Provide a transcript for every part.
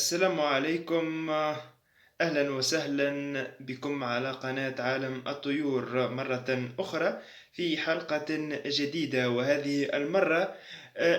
السلام عليكم. أهلا وسهلا بكم على قناة عالم الطيور مرة أخرى في حلقة جديدة، وهذه المرة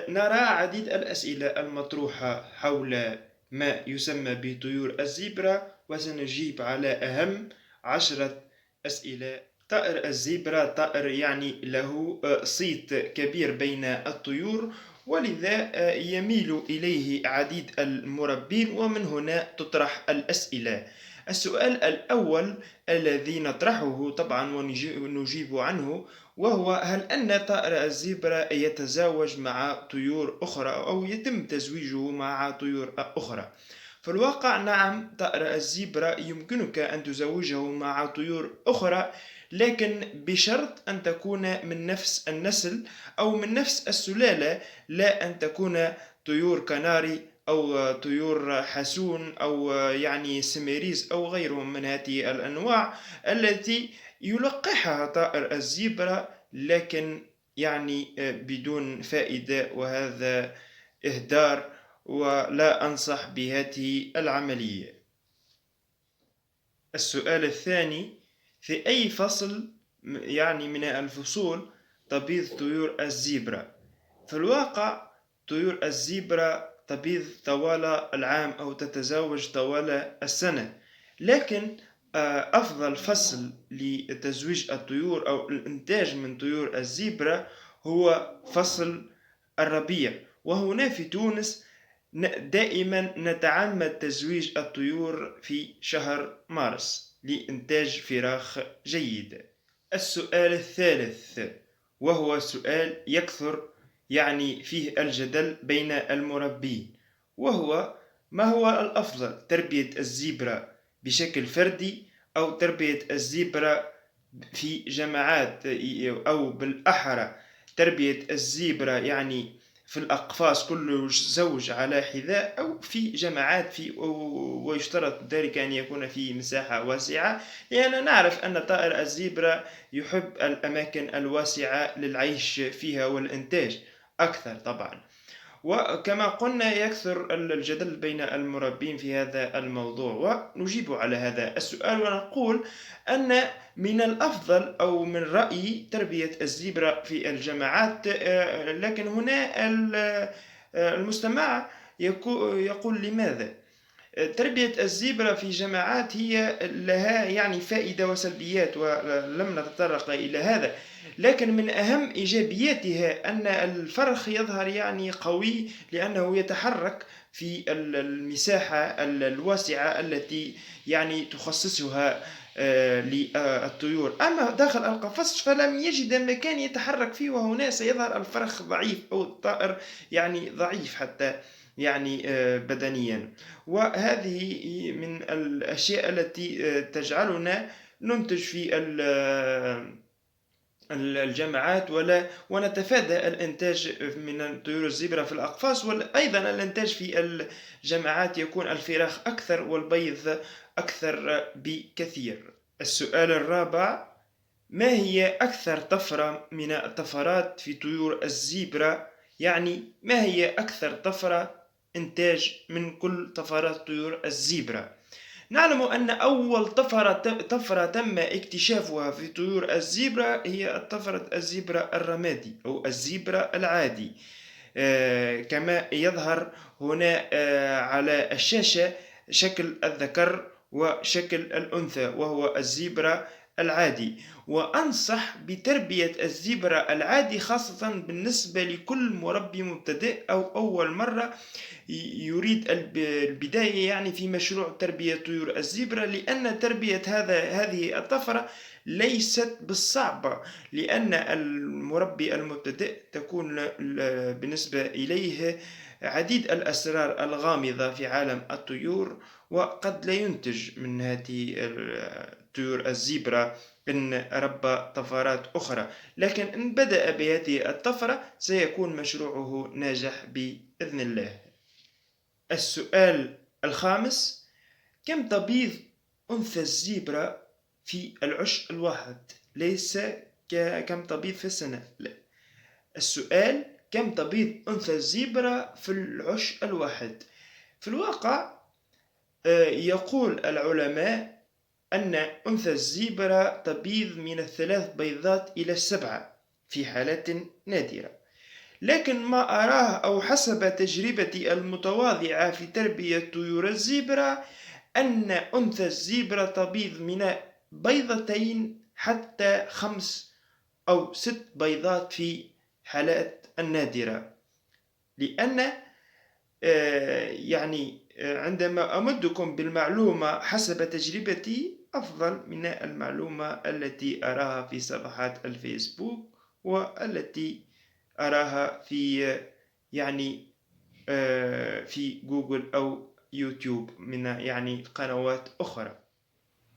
نرى عديد الأسئلة المطروحة حول ما يسمى بطيور الزيبرا، وسنجيب على أهم 10 أسئلة. طائر الزيبرا طائر يعني له صيت كبير بين الطيور، ولذا يميل إليه عديد المربين، ومن هنا تطرح الأسئلة. السؤال الأول الذي نطرحه طبعا ونجيب عنه، وهو: هل أن طائر الزيبرا يتزاوج مع طيور أخرى أو يتم تزويجه مع طيور أخرى؟ في الواقع نعم، طائر الزيبرا يمكنك أن تزوجه مع طيور أخرى، لكن بشرط أن تكون من نفس النسل أو من نفس السلالة، لا أن تكون طيور كناري أو طيور حسون أو يعني سميريز أو غيرهم من هذه الأنواع التي يلقحها طائر الزيبرا، لكن يعني بدون فائدة، وهذا إهدار، ولا أنصح بهذه العملية. السؤال الثاني: في أي فصل يعني من الفصول تبيض طيور الزيبرا؟ في الواقع طيور الزيبرا تبيض طوال العام أو تتزاوج طوال السنة، لكن أفضل فصل لتزويج الطيور أو الإنتاج من طيور الزيبرا هو فصل الربيع. وهنا في تونس دائما نتعمد تزويج الطيور في شهر مارس لإنتاج فراخ جيد. السؤال الثالث، وهو سؤال يكثر يعني فيه الجدل بين المربين، وهو: ما هو الأفضل، تربية الزيبرا بشكل فردي أو تربية الزيبرا في جماعات، أو بالأحرى تربية الزيبرا يعني في الأقفاص كل زوج على حذاء، أو في جماعات ويشترط ذلك أن يكون في مساحة واسعة، لأننا نعرف أن طائر الزيبرا يحب الأماكن الواسعة للعيش فيها والإنتاج أكثر طبعا. وكما قلنا يكثر الجدل بين المربين في هذا الموضوع، ونجيب على هذا السؤال ونقول أن من الأفضل أو من رأيي تربية الزيبرا في الجماعات، لكن هنا المستمع يقول: لماذا؟ تربية الزيبرا في جماعات هي لها يعني فائدة وسلبيات، ولم نتطرق إلى هذا، لكن من أهم إيجابياتها أن الفرخ يظهر يعني قوي، لأنه يتحرك في المساحة الواسعة التي يعني تخصصها للطيور. أما داخل القفص فلم يجد مكان يتحرك فيه، وهنا سيظهر الفرخ ضعيف أو الطائر يعني ضعيف حتى يعني بدنيا. وهذه من الأشياء التي تجعلنا ننتج في الجماعات ونتفادى الإنتاج من طيور الزبرة في الأقفاص، وأيضا الإنتاج في الجماعات يكون الفراخ أكثر والبيض أكثر بكثير. السؤال الرابع: ما هي أكثر طفرة من الطفرات في طيور الزيبرا؟ يعني ما هي أكثر طفرة إنتاج من كل طفرات طيور الزيبرا؟ نعلم أن أول طفرة تم اكتشافها في طيور الزيبرا هي طفرة الزيبرا الرمادي أو الزيبرا العادي، كما يظهر هنا على الشاشة شكل الذكر وشكل الأنثى، وهو الزيبرا العادي. وأنصح بتربية الزيبرا العادي خاصة بالنسبة لكل مربي مبتدئ أو أول مرة يريد البداية يعني في مشروع تربية طيور الزيبرا، لأن تربية هذه الطفرة ليست بالصعبة، لأن المربي المبتدئ تكون بالنسبة إليه عديد الأسرار الغامضة في عالم الطيور، وقد لا ينتج من هذه الطيور الزيبرا إن ربى طفرات أخرى، لكن إن بدأ بهذه الطفرة سيكون مشروعه ناجح بإذن الله. السؤال الخامس: كم تبيض أنثى الزيبرا في العش الواحد؟ ليس كم تبيض في السنة، لا. السؤال: كم تبيض أنثى الزيبرا في العش الواحد؟ في الواقع يقول العلماء أن أنثى الزبرة تبيض من 3 بيضات إلى 7 في حالات نادرة، لكن ما أراه أو حسب تجربتي المتواضعة في تربية طيور الزبرة أن أنثى الزبرة تبيض من بيضتين حتى 5 أو 6 بيضات في حالات النادرة، لأن عندما أمدكم بالمعلومة حسب تجربتي أفضل من المعلومة التي أراها في صفحات الفيسبوك والتي أراها في في جوجل أو يوتيوب من قنوات أخرى.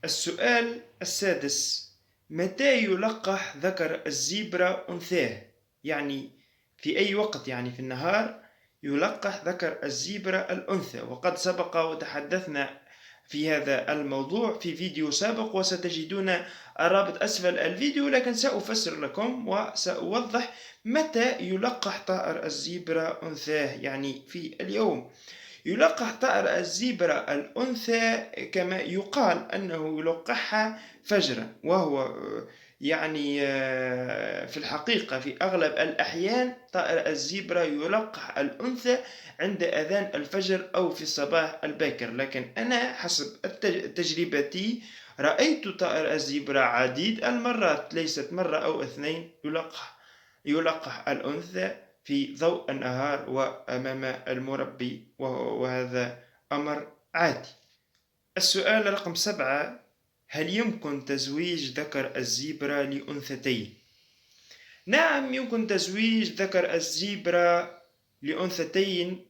السؤال السادس: متى يلقح ذكر الزبرة أنثاه؟ يعني في أي وقت، في النهار يلقح ذكر الزبرة الأنثى. وقد سبق وتحدثنا في هذا الموضوع في فيديو سابق، وستجدون الرابط أسفل الفيديو، لكن سأفسر لكم وسأوضح متى يلقح طائر الزبرة أنثاه. في اليوم يلقح طائر الزبرة الأنثى كما يقال أنه يلقحها فجرا، وهو في الحقيقة في أغلب الأحيان طائر الزبرة يلقح الأنثى عند أذان الفجر أو في الصباح الباكر، لكن أنا حسب تجربتي رأيت طائر الزبرة عديد المرات، ليست مرة أو 2، يلقح الأنثى في ضوء النهار وأمام المربي، وهذا أمر عادي. السؤال رقم 7: هل يمكن تزويج ذكر الزبرة لأنثتين؟ نعم، يمكن تزويج ذكر الزبرة لأنثتين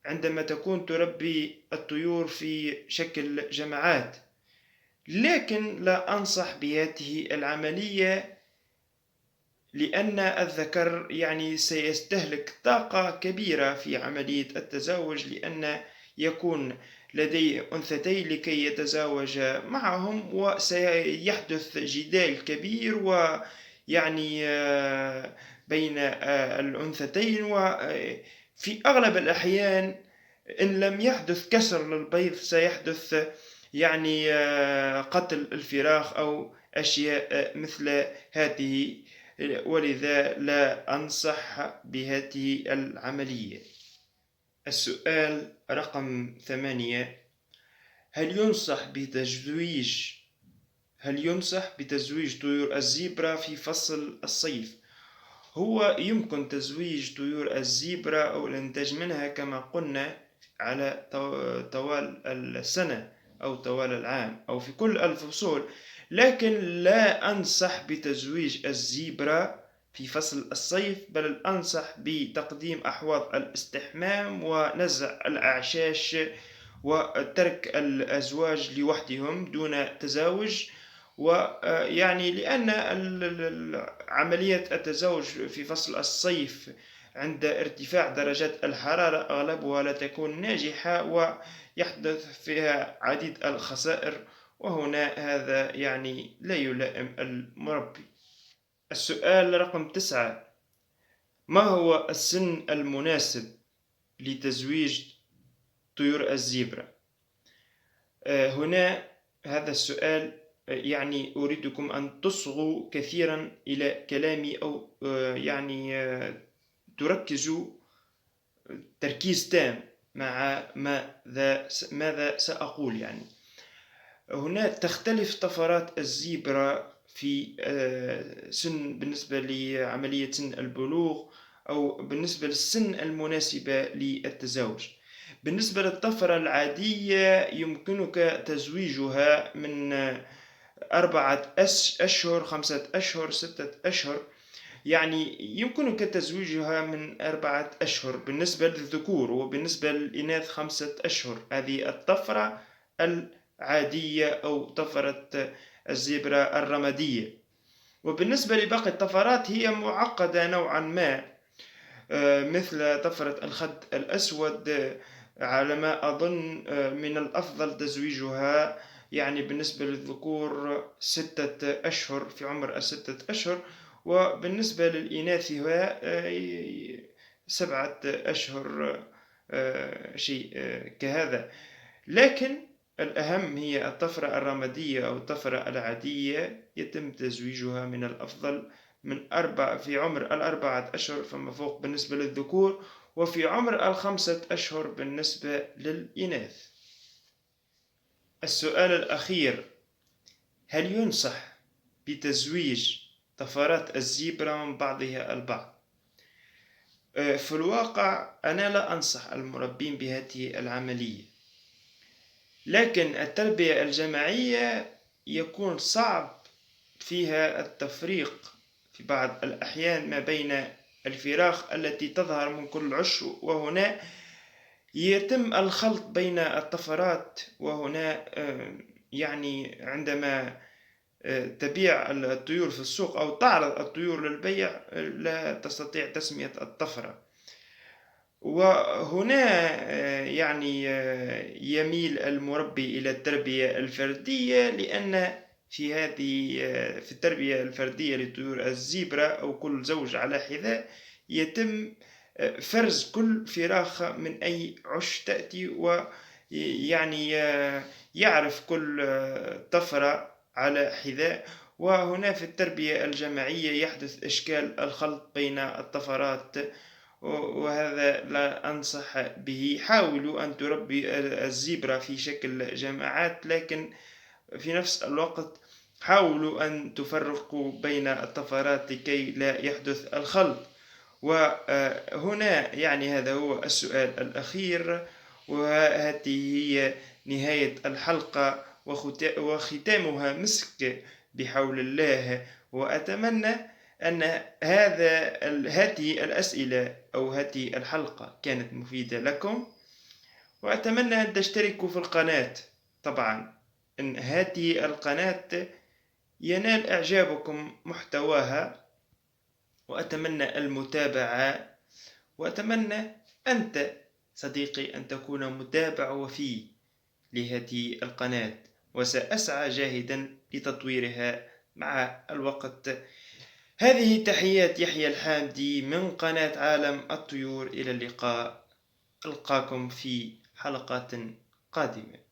عندما تكون تربي الطيور في شكل جماعات، لكن لا أنصح بهذه العملية، لأن الذكر سيستهلك طاقة كبيرة في عملية التزاوج، لأن يكون لديه أنثتين لكي يتزاوج معهم، وسيحدث جدال كبير بين الأنثتين، وفي أغلب الأحيان إن لم يحدث كسر للبيض سيحدث قتل الفراخ أو أشياء مثل هذه، ولذا لا أنصح بهذه العملية. السؤال رقم 8: هل ينصح بتزويج طيور الزبرة في فصل الصيف؟ هو يمكن تزويج طيور الزبرة أو الإنتاج منها كما قلنا على طوال السنة أو طوال العام أو في كل الفصول، لكن لا أنصح بتزويج الزبرة في فصل الصيف، بل أنصح بتقديم أحواض الاستحمام ونزع الأعشاش وترك الأزواج لوحدهم دون تزاوج. لأن عملية التزاوج في فصل الصيف عند ارتفاع درجات الحرارة أغلبها لا تكون ناجحة ويحدث فيها عديد الخسائر، وهنا هذا لا يلائم المربي. السؤال رقم 9: ما هو السن المناسب لتزويج طيور الزبرة؟ هنا هذا السؤال أريدكم أن تصغوا كثيرا إلى كلامي، أو تركزوا تركيز تام مع ماذا سأقول. هنا تختلف طفرات الزبرة في سن بالنسبة لعملية سن البلوغ أو بالنسبة للسن المناسبة للتزاوج. بالنسبة للطفرة العادية يمكنك تزويجها من 4 أشهر، 5 أشهر، 6 أشهر، يمكنك تزويجها من 4 أشهر بالنسبة للذكور، وبالنسبة للإناث 5 أشهر. هذه الطفرة العادية أو طفرة الزبرة الرمادية. وبالنسبة لباقي الطفرات هي معقدة نوعا ما، مثل طفرة الخد الأسود، على ما أظن من الأفضل تزويجها بالنسبة للذكور 6 أشهر، في عمر 6 أشهر، وبالنسبة للإناث هي 7 أشهر، شيء كهذا. لكن الأهم هي الطفرة الرمادية أو الطفرة العادية، يتم تزويجها من الأفضل في عمر 4 أشهر فما فوق بالنسبة للذكور، وفي عمر 5 أشهر بالنسبة للإناث. السؤال الأخير: هل ينصح بتزويج طفرات الزيبرا من بعضها البعض؟ في الواقع أنا لا أنصح المربين بهذه العملية، لكن التربية الجماعية يكون صعب فيها التفريق في بعض الأحيان ما بين الفراخ التي تظهر من كل عش، وهنا يتم الخلط بين الطفرات. وهنا يعني عندما تبيع الطيور في السوق أو تعرض الطيور للبيع لا تستطيع تسمية الطفرة. وهنا يعني يميل المربي إلى التربية الفردية، لأن في التربية الفردية لطيور الزيبرا أو كل زوج على حذاء يتم فرز كل فراخ من أي عش تأتي، ويعني يعرف كل طفرة على حذاء. وهنا في التربية الجماعية يحدث إشكال الخلط بين الطفرات، وهذا لا أنصح به. حاولوا أن تربي الزيبرا في شكل جماعات، لكن في نفس الوقت حاولوا أن تفرقوا بين الطفرات لكي لا يحدث الخلط. وهنا يعني هذا هو السؤال الأخير، وهذه هي نهاية الحلقة وختامها مسك بحول الله. وأتمنى أن هذه الأسئلة أو هذه الحلقة كانت مفيدة لكم، وأتمنى أن تشتركوا في القناة. طبعا أن هذه القناة ينال إعجابكم محتواها، وأتمنى المتابعة، وأتمنى أنت صديقي أن تكون متابع وفي لهذه القناة، وسأسعى جاهدا لتطويرها مع الوقت. هذه تحيات يحيى الحامدي من قناة عالم الطيور. إلى اللقاء، ألقاكم في حلقات قادمة.